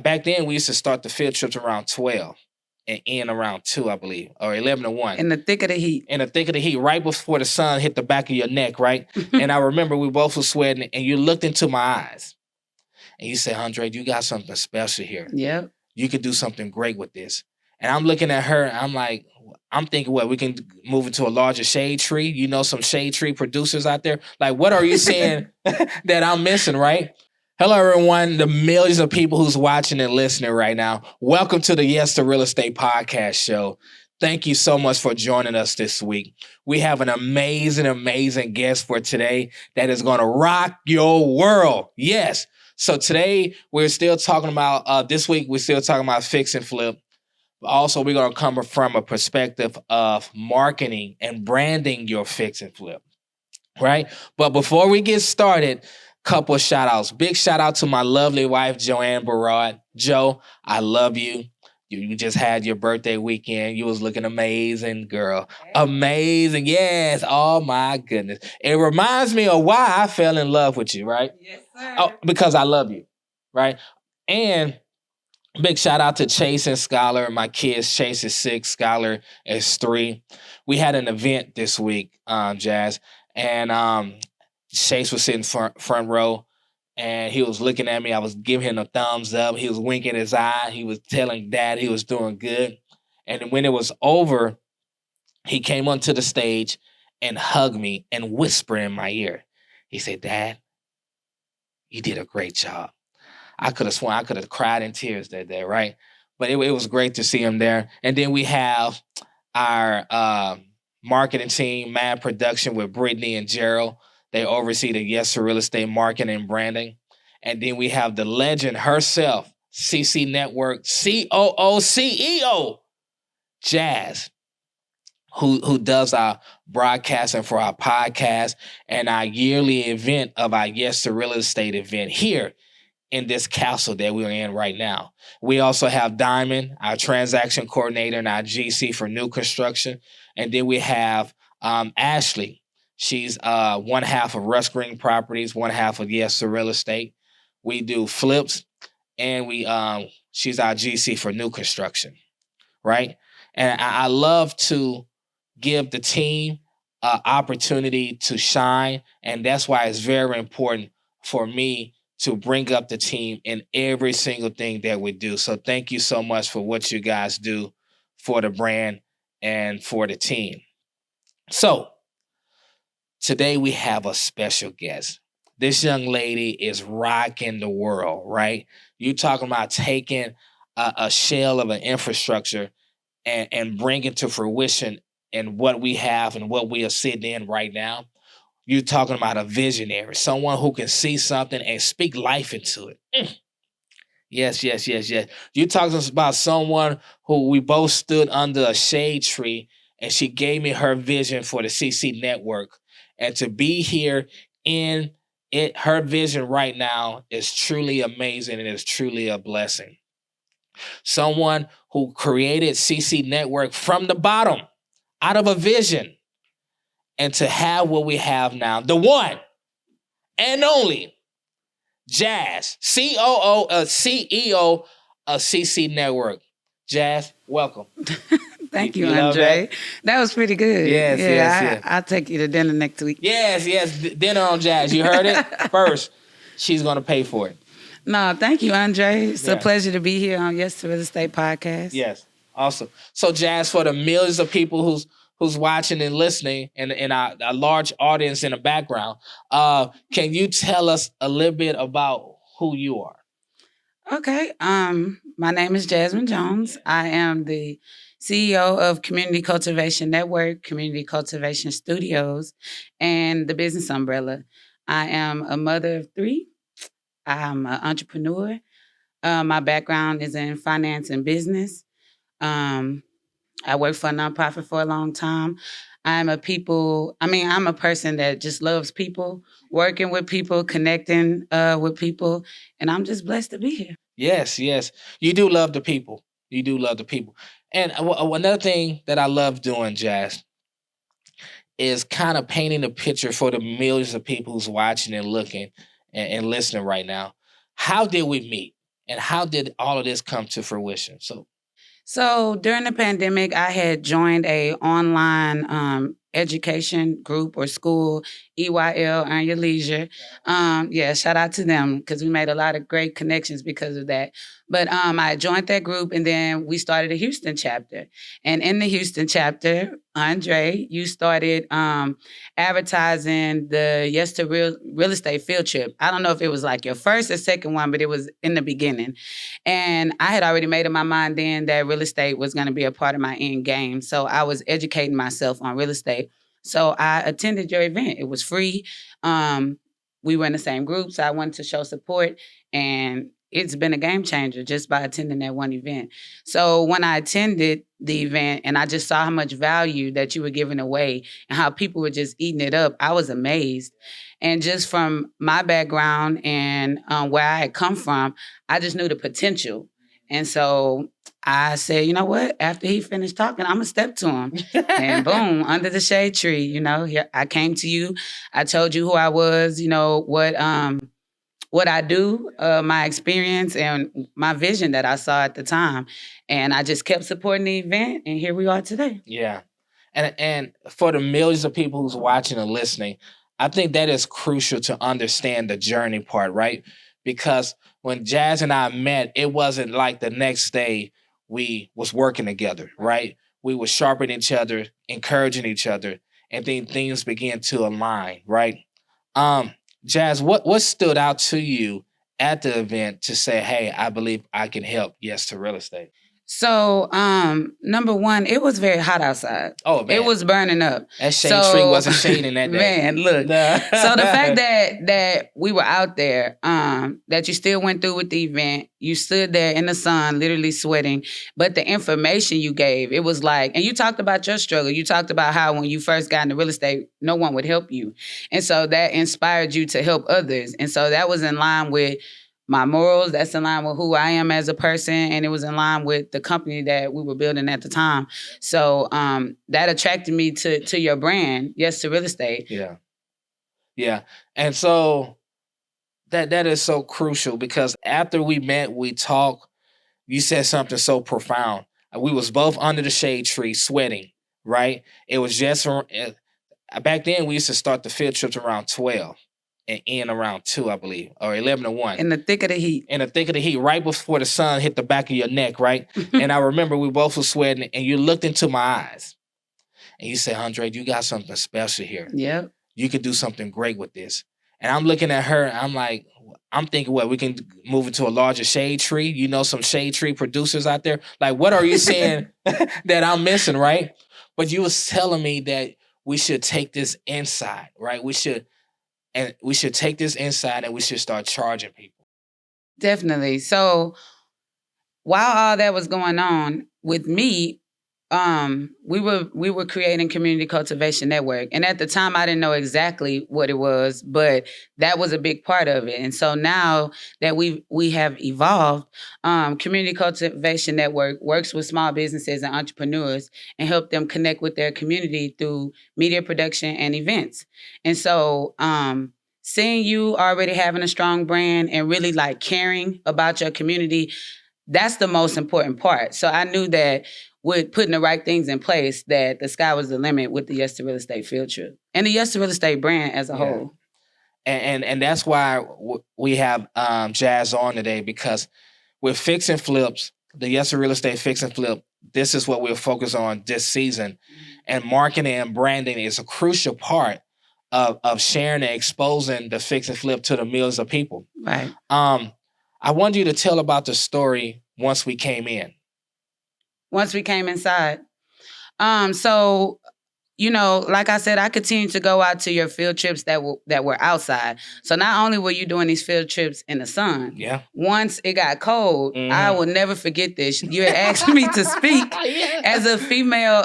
Back then, we used to start the field trips around 12 and end around 2, I believe, or 11 to 1. In the thick of the heat. In the thick of the heat, right before the sun hit the back of your neck, right? And I remember we both were sweating, and you looked into my eyes, and you said, Andre, you got something special here. Yep. You could do something great with this. And I'm looking at her, and I'm thinking, what, we can move into a larger shade tree? You know, some shade tree producers out there? Like, what are you saying that I'm missing, right? Hello, everyone, the millions of people who's watching and listening right now. Welcome to the Yes to Real Estate podcast show. Thank you so much for joining us this week. We have an amazing guest for today that is going to rock your world. Yes. So today we're still talking about, this week we're still talking about fix and flip. But also we're going to come from a perspective of marketing and branding your fix and flip, right? But before we get started, couple of shout outs. Big shout out to my lovely wife, Joanne Beraud. Joe, I love you. You just had your birthday weekend. You was looking amazing, girl. Amazing. Yes. Oh, my goodness. It reminds me of why I fell in love with you, right? Yes, sir. Oh, because I love you, right? And big shout out to Chase and Scholar. My kids, Chase is 6, Scholar is 3. We had an event this week, Jazz, and Chase was sitting front row. And he was looking at me. I was giving him a thumbs up. He was winking his eye. He was telling Dad he was doing good. And when it was over, he came onto the stage and hugged me and whispered in my ear. He said, Dad, you did a great job. I could have sworn I could have cried in tears that day, right? But it was great to see him there. And then we have our marketing team, Mad Production, with Brittany and Gerald. They oversee the Yes to Real Estate marketing and branding. And then we have the legend herself, CCNetwork COO CEO, Jazz, who does our broadcasting for our podcast and our yearly event of our Yes to Real Estate event here in this castle that we're in right now. We also have Diamond, our transaction coordinator, and our GC for new construction. And then we have Ashley. She's one half of Russ Green Properties, one half of Yes to Real Estate. We do flips, and she's our GC for new construction, right? And I love to give the team an opportunity to shine, and that's why it's very important for me to bring up the team in every single thing that we do. So thank you so much for what you guys do for the brand and for the team. So today we have a special guest. This young lady is rocking the world, right? You talking about taking a shell of an infrastructure and bringing to fruition and what we have and what we are sitting in right now. You're talking about a visionary, someone who can see something and speak life into it. Yes. You're talking about someone who we both stood under a shade tree, and she gave me her vision for the CCNetwork. And to be here in it, her vision right now is truly amazing and is truly a blessing. Someone who created CCNetwork from the bottom, out of a vision, and to have what we have now, the one and only Jazz, CEO of CCNetwork. Jazz, welcome. Thank you, Andre. That was pretty good. Yes. I'll take you to dinner next week. Yes. Dinner on Jazz. You heard it first. She's going to pay for it. No, thank you, Andre. It's a pleasure to be here on Yes to Real Estate podcast. Yes. Awesome. So, Jazz, for the millions of people who's watching and listening and a large audience in the background, can you tell us a little bit about who you are? Okay. My name is Jazmin Jones. I am the CEO of Community Cultivation Network, Community Cultivation Studios, and the business umbrella. I am a mother of 3. I'm an entrepreneur. My background is in finance and business. I worked for a nonprofit for a long time. I'm a person that just loves people, working with people, connecting with people, and I'm just blessed to be here. Yes. You do love the people. And another thing that I love doing, Jazz, is kind of painting a picture for the millions of people who's watching and looking and listening right now. How did we meet? And how did all of this come to fruition? So during the pandemic, I had joined a online education group or school, EYL, Earn Your Leisure. Yeah, shout out to them because we made a lot of great connections because of that. But I joined that group and then we started a Houston chapter. And in the Houston chapter, Andre, you started advertising the Yes to Real Estate field trip. I don't know if it was like your first or second one, but it was in the beginning. And I had already made up my mind then that real estate was going to be a part of my end game. So I was educating myself on real estate. So I attended your event. It was free. We were in the same group, so I wanted to show support. And it's been a game changer just by attending that one event. So when I attended the event and I just saw how much value that you were giving away and how people were just eating it up, I was amazed. And just from my background and where I had come from, I just knew the potential. And so I said, you know what? After he finished talking, I'm going to step to him. And boom, under the shade tree, here I came to you. I told you who I was, what I do, my experience, and my vision that I saw at the time. And I just kept supporting the event, and here we are today. Yeah. And for the millions of people who's watching and listening, I think that is crucial to understand the journey part, right? Because when Jazz and I met, it wasn't like the next day we was working together, right? We were sharpening each other, encouraging each other, and then things began to align, right? Um, Jazz, what stood out to you at the event to say, hey, I believe I can help Yes to Real Estate? So, number one, it was very hot outside. Oh man, it was burning up. That shade tree wasn't shading that day. Man, look. So the fact that we were out there, that you still went through with the event, you stood there in the sun, literally sweating, but the information you gave, it was like, and you talked about your struggle. You talked about how when you first got into real estate, no one would help you, and so that inspired you to help others, and so that was in line with my morals, that's in line with who I am as a person, and it was in line with the company that we were building at the time. So that attracted me to your brand, Yes to Real Estate. Yeah. Yeah. And so that is so crucial because after we met, we talked, you said something so profound. We was both under the shade tree sweating, right? It was just back then we used to start the field trips around 12 and end around 2, I believe, or 11 to 1. In the thick of the heat. In the thick of the heat, right before the sun hit the back of your neck, right? And I remember we both were sweating and you looked into my eyes and you said, Andre, you got something special here. Yep. You could do something great with this. And I'm looking at her, I'm thinking, what, we can move into a larger shade tree? You know, some shade tree producers out there? Like, what are you saying that I'm missing, right? But you was telling me that we should take this inside, right? We should take this inside and we should start charging people. Definitely. So while all that was going on with me, we were creating Community Cultivation Network. And at the time I didn't know exactly what it was, but that was a big part of it. And so now that we have evolved, Community Cultivation Network works with small businesses and entrepreneurs and help them connect with their community through media production and events. And so seeing you already having a strong brand and really like caring about your community, that's the most important part. So I knew that with putting the right things in place, that the sky was the limit with the Yes to Real Estate field trip and the Yes to Real Estate brand as a whole. And that's why we have Jazz on today, because with fix and flips, the Yes to Real Estate fix and flip, this is what we'll focus on this season. Mm-hmm. And marketing and branding is a crucial part of sharing and exposing the fix and flip to the millions of people. Right. I want you to tell about the story once we came in. Once we came inside. So, like I said, I continued to go out to your field trips that were outside. So not only were you doing these field trips in the sun, yeah. Once it got cold, I will never forget this. You had asked me to speak as a female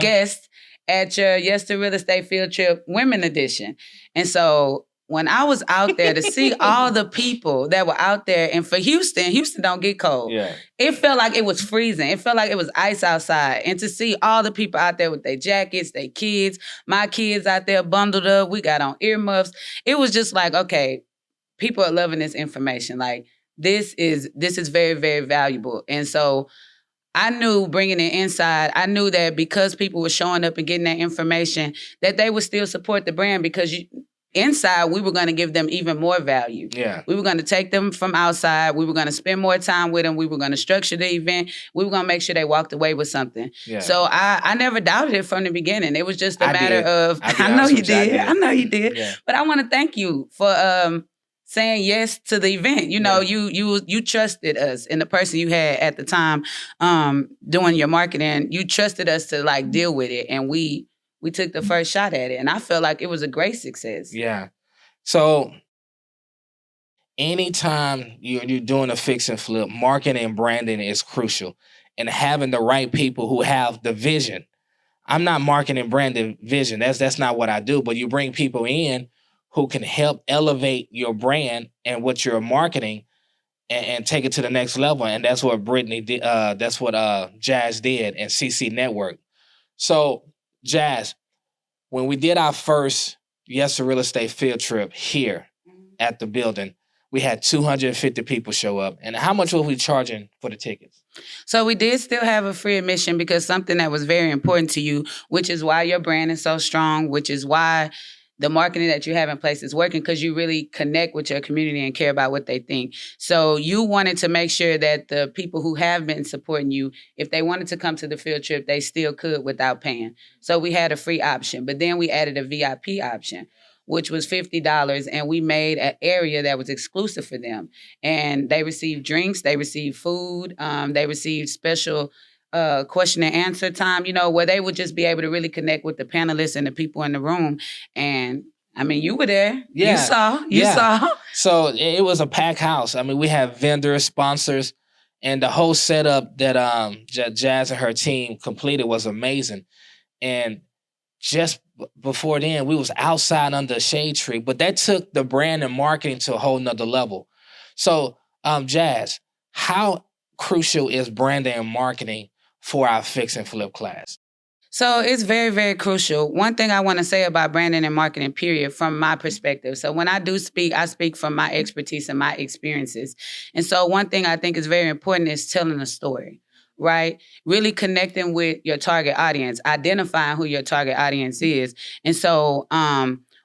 guest at your Yes to Real Estate field trip women edition. And so when I was out there to see all the people that were out there, and for Houston don't get cold. Yeah. It felt like it was freezing. It felt like it was ice outside. And to see all the people out there with their jackets, their kids, my kids out there bundled up, we got on earmuffs. It was just like, okay, people are loving this information. Like, this is very, very valuable. And so I knew bringing it inside, I knew that because people were showing up and getting that information, that they would still support the brand because inside we were going to give them even more value. Yeah. We were going to take them from outside. We were going to spend more time with them. We were going to structure the event. We were going to make sure they walked away with something. Yeah. So I never doubted it from the beginning. It was just a matter of, I know you did. I know you did. Yeah. But I want to thank you for saying yes to the event. You know, you trusted us and the person you had at the time doing your marketing. You trusted us to like deal with it, and we took the first shot at it, and I felt like it was a great success. Yeah. So anytime you're doing a fix and flip, marketing and branding is crucial, and having the right people who have the vision. I'm not marketing branding vision. That's not what I do. But you bring people in who can help elevate your brand and what you're marketing and take it to the next level. And that's what Brittany did. That's what Jazz did and CCNetwork. So Jazz, when we did our first Yes to Real Estate field trip here at the building, we had 250 people show up. And how much were we charging for the tickets? So we did still have a free admission because something that was very important to you, which is why your brand is so strong, which is why the marketing that you have in place is working, because you really connect with your community and care about what they think. So you wanted to make sure that the people who have been supporting you, if they wanted to come to the field trip, they still could without paying. So we had a free option, but then we added a VIP option, which was $50, and we made an area that was exclusive for them. And they received drinks, they received food, they received special question and answer time, you know, where they would just be able to really connect with the panelists and the people in the room. And I mean, you were there. Yeah. You saw. So it was a packed house. I mean, we have vendors, sponsors, and the whole setup that Jazz and her team completed was amazing. And just before then, we was outside under a shade tree, but that took the brand and marketing to a whole nother level. So, Jazz, how crucial is branding and marketing for our fix and flip class? So it's very, very crucial. One thing I want to say about branding and marketing, period, from my perspective. So when I do speak, I speak from my expertise and my experiences. And so one thing I think is very important is telling a story, right? Really connecting with your target audience, identifying who your target audience is. And so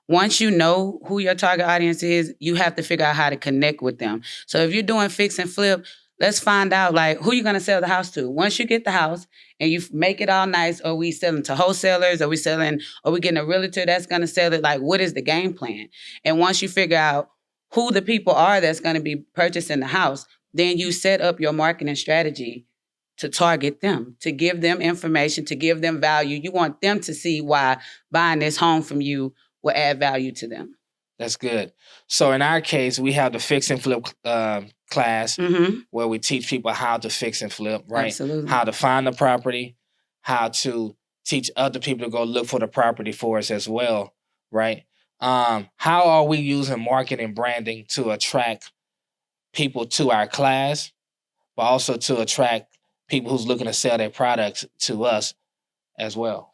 once you know who your target audience is, you have to figure out how to connect with them. So if you're doing fix and flip, let's find out like who you're going to sell the house to. Once you get the house and you make it all nice, are we selling to wholesalers? Are we getting a realtor that's going to sell it? Like, what is the game plan? And once you figure out who the people are that's going to be purchasing the house, then you set up your marketing strategy to target them, to give them information, to give them value. You want them to see why buying this home from you will add value to them. That's good. So in our case, we have the fix and flip class where we teach people how to fix and flip, right? Absolutely. How to find the property, how to teach other people to go look for the property for us as well, right? How are we using marketing and branding to attract people to our class, but also to attract people who's looking to sell their products to us as well?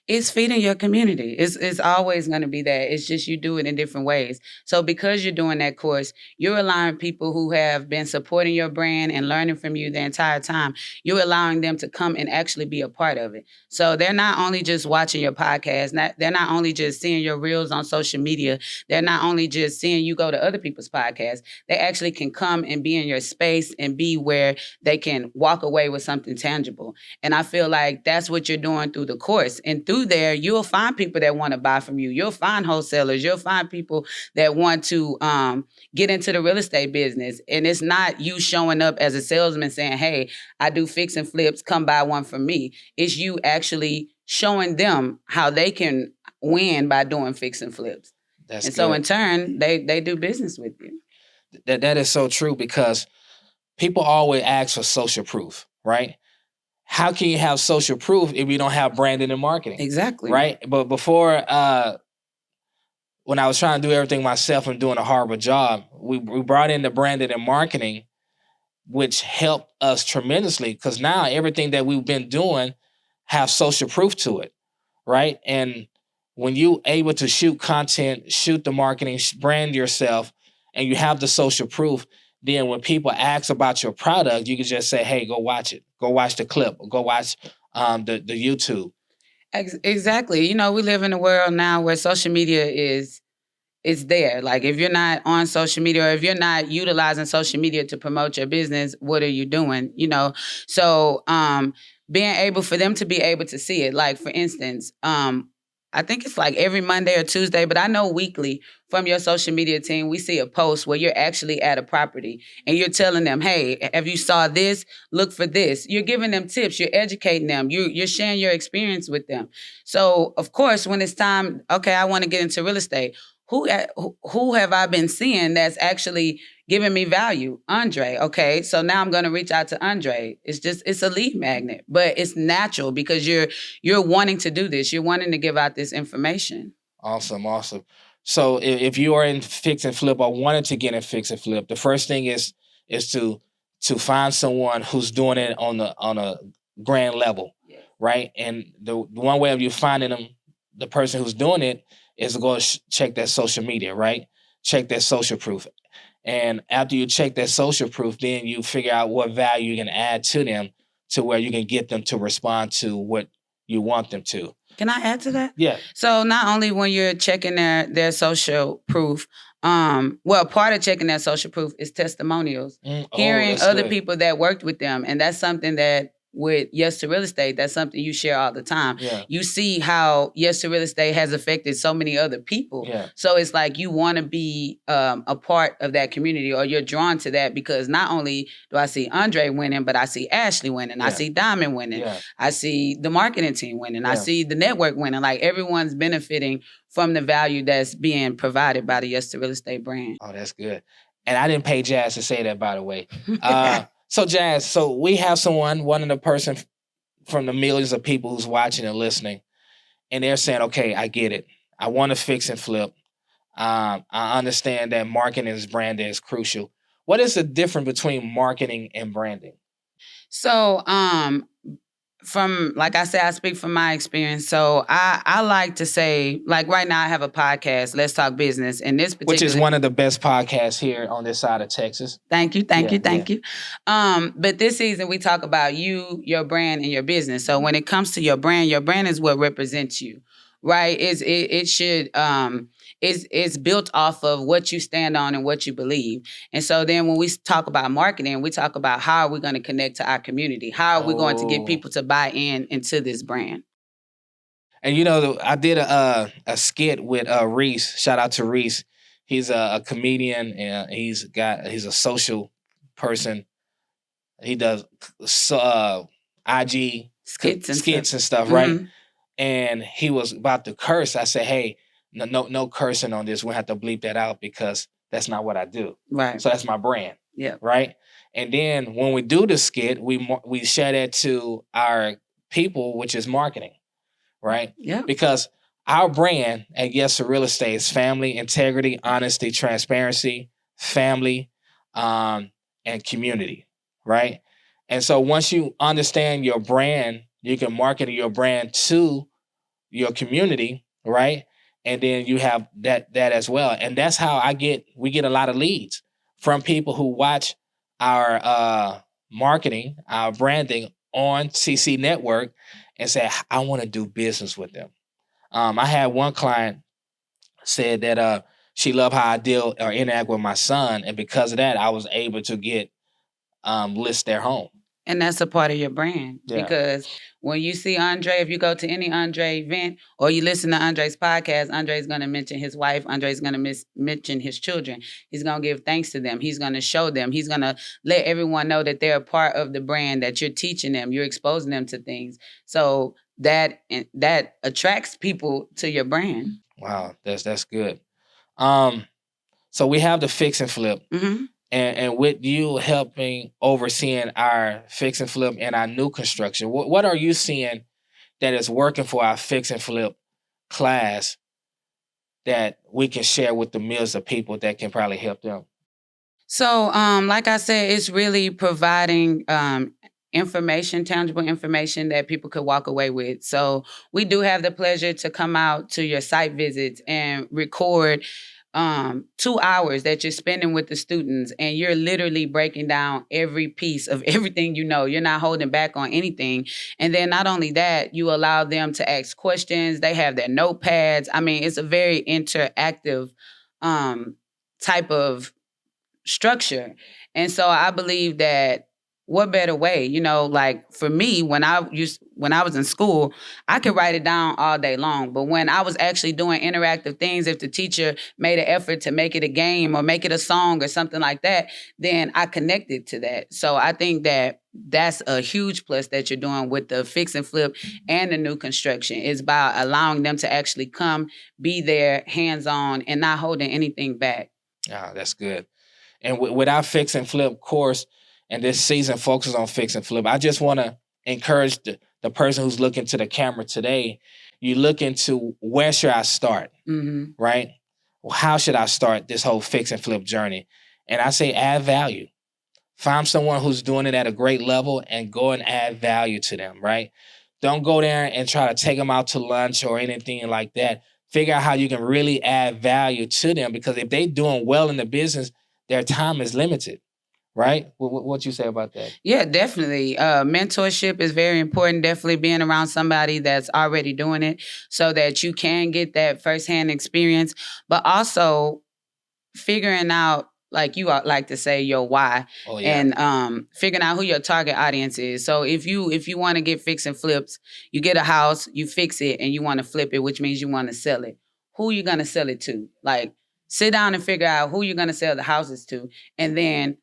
It's feeding your community. It's always going to be that. It's just you do it in different ways. So because you're doing that course, you're allowing people who have been supporting your brand and learning from you the entire time, you're allowing them to come and actually be a part of it. So they're not only just watching your podcast, they're not only just seeing your reels on social media, they're not only just seeing you go to other people's podcasts, they actually can come and be in your space and be where they can walk away with something tangible. And I feel like that's what you're doing through the course. And through there, you'll find people that want to buy from you. You'll find wholesalers. You'll find people that want to get into the real estate business. And it's not you showing up as a salesman saying, hey, I do fix and flips, come buy one from me. It's you actually showing them how they can win by doing fix and flips. That's and good. So in turn, they do business with you. That is so true, because people always ask for social proof, right? How can you have social proof if you don't have branding and marketing? Exactly. Right? But before, when I was trying to do everything myself and doing a horrible job, we brought in the branding and marketing, which helped us tremendously, because now everything that we've been doing have social proof to it, right? And when you able to shoot content, shoot the marketing, brand yourself, and you have the social proof, then when people ask about your product, you can just say, "Hey, go watch it. Go watch the clip. Or go watch the YouTube." Exactly. You know, we live in a world now where social media is it's there. Like if you're not on social media or if you're not utilizing social media to promote your business, what are you doing? You know, so being able for them to be able to see it. Like for instance, I think it's like every Monday or Tuesday, but I know weekly from your social media team, we see a post where you're actually at a property and you're telling them, "Hey, have you saw this? Look for this." You're giving them tips. You're educating them. You're sharing your experience with them. So of course, when it's time, okay, I want to get into real estate. Who have I been seeing that's actually giving me value? Andre. Okay, so now I'm going to reach out to Andre. It's a lead magnet, but it's natural because you're wanting to do this. You're wanting to give out this information. Awesome, awesome. So if you are in fix and flip or wanted to get in fix and flip, the first thing is to find someone who's doing it on a grand level, right? And the one way of you finding them, the person who's doing it, is to go check that social media, right? Check that social proof. And after you check that social proof, then you figure out what value you can add to them to where you can get them to respond to what you want them to. Can I add to that? Yeah. So not only when you're checking their social proof, well, part of checking that social proof is testimonials, hearing other people that worked with them, and that's something that with Yes to Real Estate, that's something you share all the time. Yeah. You see how Yes to Real Estate has affected so many other people. Yeah. So it's like you want to be a part of that community, or you're drawn to that because not only do I see Andre winning, but I see Ashley winning. I see Diamond winning. I see the marketing team winning. I see the network winning. Like everyone's benefiting from the value that's being provided by the Yes to Real Estate brand. Oh, that's good. And I didn't pay Jazz to say that, by the way. So Jazz, so we have one of the person from the millions of people who's watching and listening, and they're saying, "Okay, I get it. I want to fix and flip. I understand that marketing and branding is crucial. What is the difference between marketing and branding?" So, from like I said, I speak from my experience. So I like to say, like right now I have a podcast, Let's Talk Business. And this particular, which is one of the best podcasts here on this side of Texas. Thank you. But this season we talk about you, your brand, and your business. So when it comes to your brand is what represents you, right? It should it's built off of what you stand on and what you believe. And so then when we talk about marketing, we talk about how are we going to connect to our community? How are we going to get people to buy into this brand? And you know, I did a skit with Reese. Shout out to Reese. He's a comedian and he's a social person. He does IG skits and stuff, right? Mm-hmm. And he was about to curse. I said, "Hey, no cursing on this. We'll have to bleep that out because that's not what I do. Right. So that's my brand. Yeah. Right." And then when we do the skit, we share that to our people, which is marketing, right? Yeah. Because our brand at Yes to Real Estate is family, integrity, honesty, transparency, family, and community, right? And so once you understand your brand, you can market your brand to your community, right? And then you have that as well. And that's how we get a lot of leads from people who watch our marketing, our branding on CCNetwork and say, "I want to do business with them." I had one client said that she loved how I deal or interact with my son. And because of that, I was able to get list their home. And that's a part of your brand. Yeah. Because when you see Andre, if you go to any Andre event or you listen to Andre's podcast, Andre's going to mention his wife. Andre's going to mention his children. He's going to give thanks to them. He's going to show them. He's going to let everyone know that they're a part of the brand, that you're teaching them, you're exposing them to things. So that attracts people to your brand. Wow, that's good. So we have the fix and flip. Mm-hmm. And with you helping overseeing our fix and flip and our new construction, what are you seeing that is working for our fix and flip class that we can share with the millions of people that can probably help them? So, like I said, it's really providing information, tangible information that people could walk away with. So we do have the pleasure to come out to your site visits and record 2 hours that you're spending with the students, and you're literally breaking down every piece of everything you know. You're not holding back on anything. And then not only that, you allow them to ask questions. They have their notepads. I mean, it's a very interactive um, type of structure. And so I believe that what better way, like for me, when I was in school, I could write it down all day long. But when I was actually doing interactive things, if the teacher made an effort to make it a game or make it a song or something like that, then I connected to that. So I think that that's a huge plus that you're doing with the fix and flip and the new construction, is by allowing them to actually come, be there, hands on, and not holding anything back. Ah, that's good. And with our fix and flip course, and this season focuses on fix and flip, I just want to encourage the person who's looking to the camera today. You look into, where should I start, right? Well, how should I start this whole fix and flip journey? And I say add value. Find someone who's doing it at a great level and go and add value to them, right? Don't go there and try to take them out to lunch or anything like that. Figure out how you can really add value to them, because if they're doing well in the business, their time is limited, right? What you say about that? Yeah, definitely. Mentorship is very important. Definitely being around somebody that's already doing it so that you can get that firsthand experience, but also figuring out, like you like to say, your why. Oh, yeah. And figuring out who your target audience is. So if you want to get fix and flips, you get a house, you fix it, and you want to flip it, which means you want to sell it. Who you gonna sell it to? Like, sit down and figure out who you're gonna sell the houses to, and then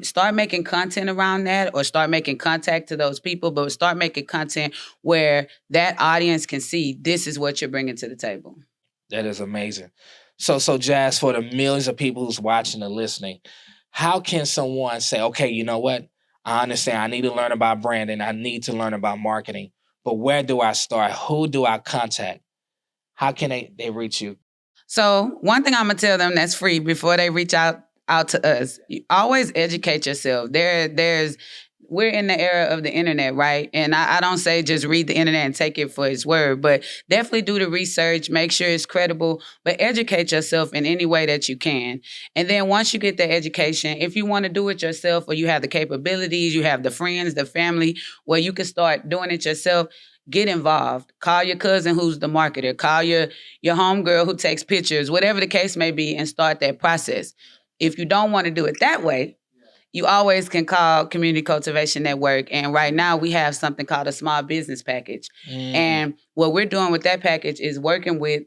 start making content around that, or start making contact to those people, but start making content where that audience can see this is what you're bringing to the table. That is amazing. So Jazz, for the millions of people who's watching and listening, how can someone say, okay, you know what? I understand I need to learn about branding. I need to learn about marketing. But where do I start? Who do I contact? How can they reach you? So one thing I'm gonna tell them that's free before they reach out to us: you always educate yourself. We're in the era of the internet, right? And I don't say just read the internet and take it for its word, but definitely do the research, make sure it's credible, but educate yourself in any way that you can. And then once you get the education, if you want to do it yourself, or you have the capabilities, you have the friends, the family, where you can start doing it yourself, get involved. Call your cousin who's the marketer, call your homegirl who takes pictures, whatever the case may be, and start that process. If you don't want to do it that way, you always can call Community Cultivation Network. And right now we have something called a small business package. And what we're doing with that package is working with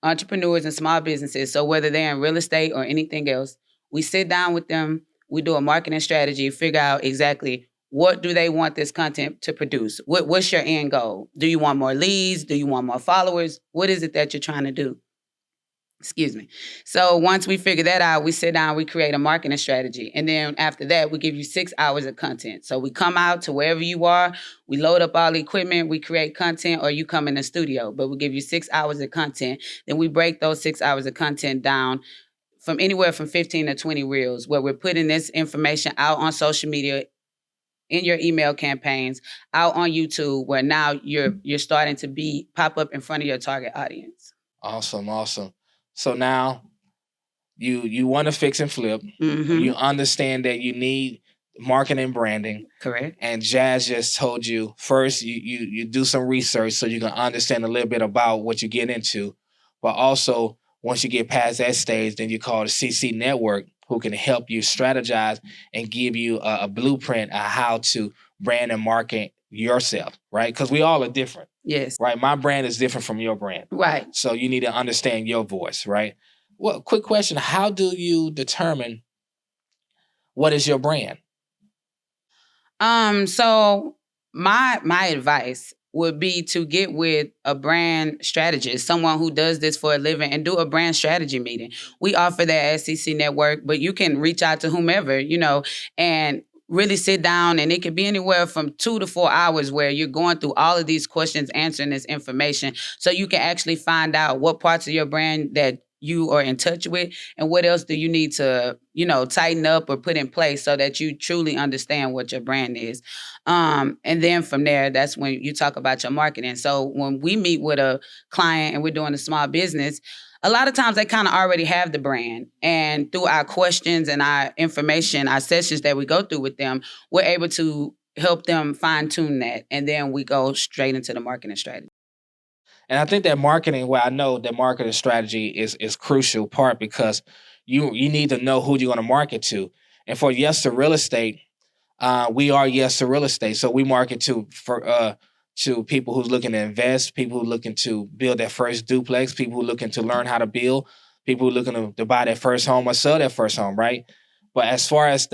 entrepreneurs and small businesses. So whether they're in real estate or anything else, we sit down with them, we do a marketing strategy, figure out exactly what do they want this content to produce. What's your end goal? Do you want more leads? Do you want more followers? What is it that you're trying to do? Excuse me. So once we figure that out, we sit down, we create a marketing strategy. And then after that, we give you 6 hours of content. So we come out to wherever you are, we load up all the equipment, we create content, or you come in the studio. But we give you 6 hours of content. Then we break those 6 hours of content down from anywhere from 15 to 20 reels, where we're putting this information out on social media, in your email campaigns, out on YouTube, where now you're starting to pop up in front of your target audience. Awesome. So now you want to fix and flip. You understand that you need marketing and branding. Correct. And Jazz just told you, first you do some research so you can understand a little bit about what you get into. But also, once you get past that stage, then you call the CCNetwork, who can help you strategize and give you a blueprint of how to brand and market yourself, right? Because we all are different. Yes. Right? My brand is different from your brand. Right. So you need to understand your voice, right? Well, quick question. How do you determine what is your brand? So my advice would be to get with a brand strategist, someone who does this for a living, and do a brand strategy meeting. We offer that at CCNetwork, but you can reach out to whomever, and really sit down, and it could be anywhere from 2 to 4 hours, where you're going through all of these questions, answering this information, so you can actually find out what parts of your brand that you are in touch with, and what else do you need to, tighten up or put in place so that you truly understand what your brand is. And then from there, that's when you talk about your marketing. So when we meet with a client and we're doing a small business, a lot of times they kind of already have the brand. And through our questions and our information, our sessions that we go through with them, we're able to help them fine tune that. And then we go straight into the marketing strategy. And I think that marketing, well, I know that marketing strategy is crucial part because you need to know who you're going to market to. And for Yes to Real Estate, we are Yes to Real Estate. So we market to people who's looking to invest, people who looking to build their first duplex, people who looking to learn how to build, people who looking to buy their first home or sell their first home, right? But as far as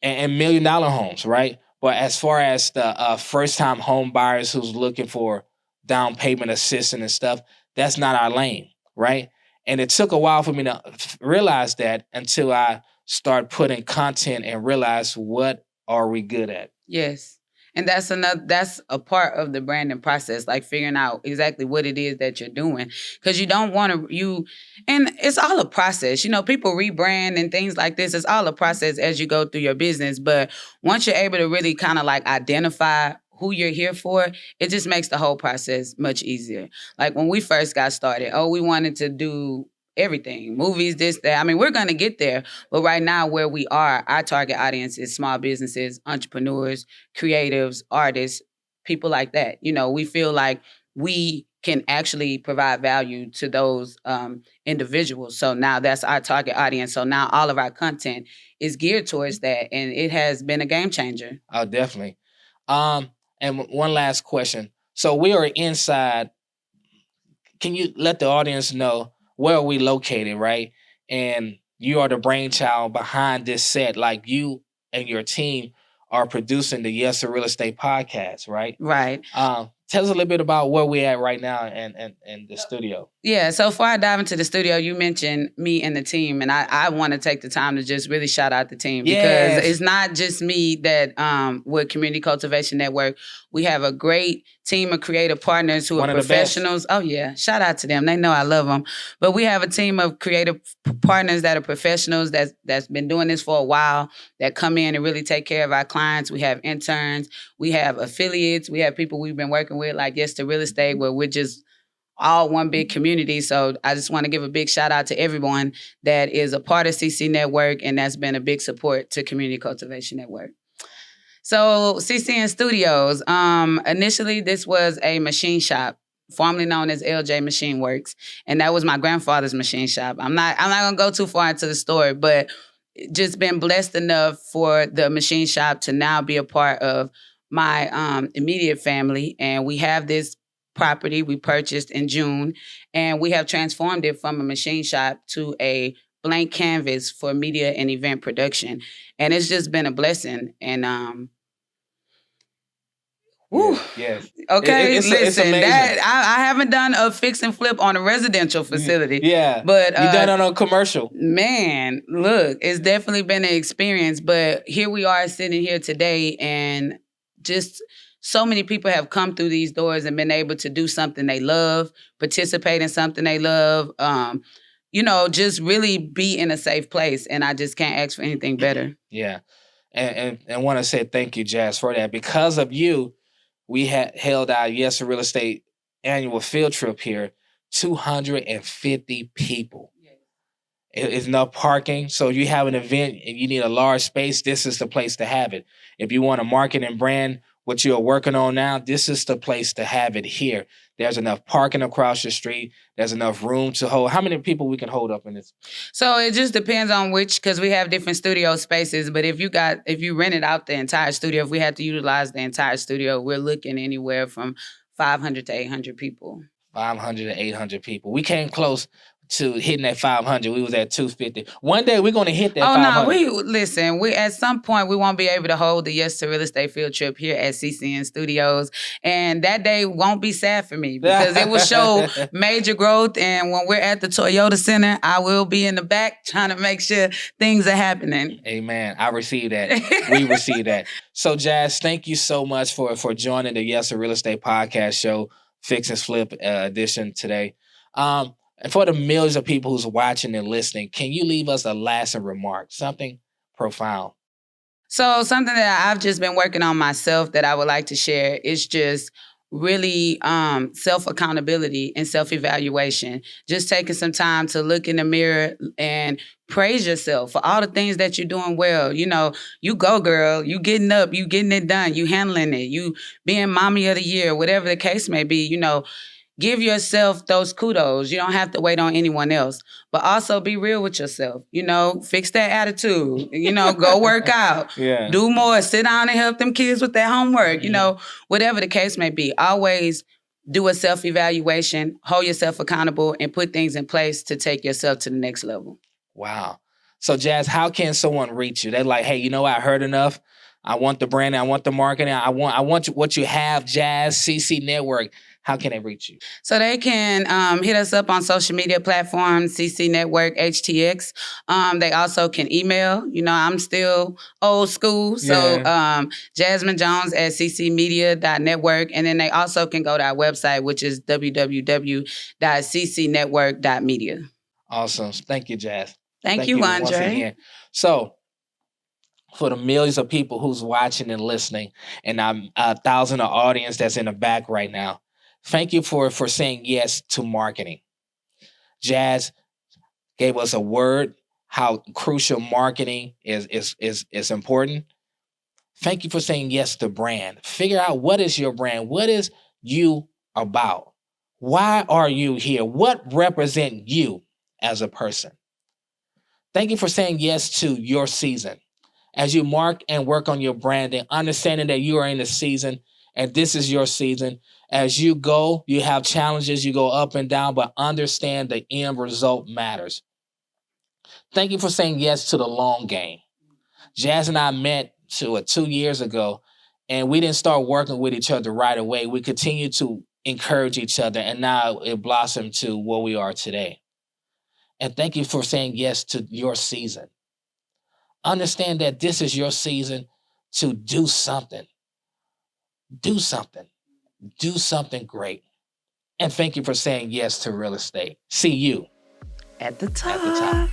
and $1 million homes, right? But as far as the first time home buyers who's looking for down payment assistance and stuff, that's not our lane, right? And it took a while for me to realize that until I start putting content and realize what are we good at. Yes. And that's a part of the branding process, like figuring out exactly what it is that you're doing. Because you don't want to, and it's all a process. People rebrand and things like this. It's all a process as you go through your business. But once you're able to really kind of like identify who you're here for, it just makes the whole process much easier. Like when we first got started, we wanted to do everything, movies, this, that. I mean, we're going to get there. But right now where we are, our target audience is small businesses, entrepreneurs, creatives, artists, people like that. We feel like we can actually provide value to those individuals. So now that's our target audience. So now all of our content is geared towards that. And it has been a game changer. Oh, definitely. And one last question. So we are inside. Can you let the audience know where are we located, right? And you are the brainchild behind this set. Like you and your team are producing the Yes to Real Estate podcast, right? Right. Tell us a little bit about where we're at right now and the studio. Yeah, so before I dive into the studio, you mentioned me and the team, and I want to take the time to just really shout out the team because it's not just me that with Community Cultivation Network. We have a great team of creative partners who are professionals. Oh yeah, shout out to them. They know I love them. But we have a team of creative partners that are professionals that's been doing this for a while, that come in and really take care of our clients. We have interns, we have affiliates, we have people we've been working with like Yes to Real Estate, where we're just all one big community. So I just want to give a big shout out to everyone that is a part of CCNetwork and that's been a big support to Community Cultivation Network. So CCN Studios, initially this was a machine shop, formerly known as LJ Machine Works, and that was my grandfather's machine shop. I'm not gonna go too far into the story, but just been blessed enough for the machine shop to now be a part of my immediate family, and we have this property we purchased in June, and we have transformed it from a machine shop to a blank canvas for media and event production. And it's just been a blessing. And yes. Okay, listen, that I haven't done a fix and flip on a residential facility. Yeah, but you done on a commercial. Man, look, it's definitely been an experience. But here we are sitting here today, and just so many people have come through these doors and been able to do something they love, participate in something they love. Just really be in a safe place, and I just can't ask for anything better. Yeah, and want to say thank you, Jazz, for that. Because of you, we had held our Yes to Real Estate annual field trip here. 250 people. It's enough parking. So you have an event and you need a large space, this is the place to have it. If you want to market and brand what you're working on now, this is the place to have it here. There's enough parking across the street. There's enough room to hold. How many people we can hold up in this? So it just depends on because we have different studio spaces. But if you rented out the entire studio, if we had to utilize the entire studio, we're looking anywhere from 500 to 800 people. 500 to 800 people. We came close to hitting that 500. We was at 250. One day we're going to hit that 500. We at some point we won't be able to hold the Yes to Real Estate field trip here at CCN Studios, and that day won't be sad for me because it will show major growth. And when we're at the Toyota Center, I will be in the back trying to make sure things are happening. Amen. I receive that. We receive that. So Jazz, thank you so much for joining the Yes to Real Estate podcast show, Fix and Flip edition today. And for the millions of people who's watching and listening, can you leave us a lasting remark, something profound? So something that I've just been working on myself that I would like to share is just really self accountability and self evaluation. Just taking some time to look in the mirror and praise yourself for all the things that you're doing well. You know, you go, girl. You getting up. You getting it done. You handling it. You being mommy of the year, whatever the case may be. You know, give yourself those kudos. You don't have to wait on anyone else, but also be real with yourself. You know, fix that attitude. You know, go work out, Yeah. do more, sit down and help them kids with their homework. You Mhm. know, whatever the case may be. Always do a self evaluation, hold yourself accountable, and put things in place to take yourself to the next level. Wow. So, Jazz, how can someone reach you? They're like, hey, you know what? I heard enough. I want the branding. I want the marketing. I want what you have, Jazz, CCNetwork. How can they reach you? So they can hit us up on social media platforms, CCNetwork, HTX. They also can email. You know, I'm still old school. So Jazmin Jones at ccmedia.network. And then they also can go to our website, which is www.ccnetwork.media. Awesome. Thank you, Jazz. Thank you, once Andre. again. So, for the millions of people who's watching and listening, and I'm 1,000 of audience that's in the back right now, thank you for saying yes to marketing. Jazz gave us a word how crucial marketing is important. Thank you for saying yes to brand. Figure out what is your brand. What is you about? Why are you here? What represent you as a person? Thank you for saying yes to your season. As you mark and work on your branding, understanding that you are in a season and this is your season. As you go, you have challenges, you go up and down, but understand the end result matters. Thank you for saying yes to the long game. Jazz and I met 2 years ago, and we didn't start working with each other right away. We continued to encourage each other, and now it blossomed to where we are today. And thank you for saying yes to your season. Understand that this is your season to do something. Do something. Do something great. And thank you for saying yes to real estate. See you At the top. at the top.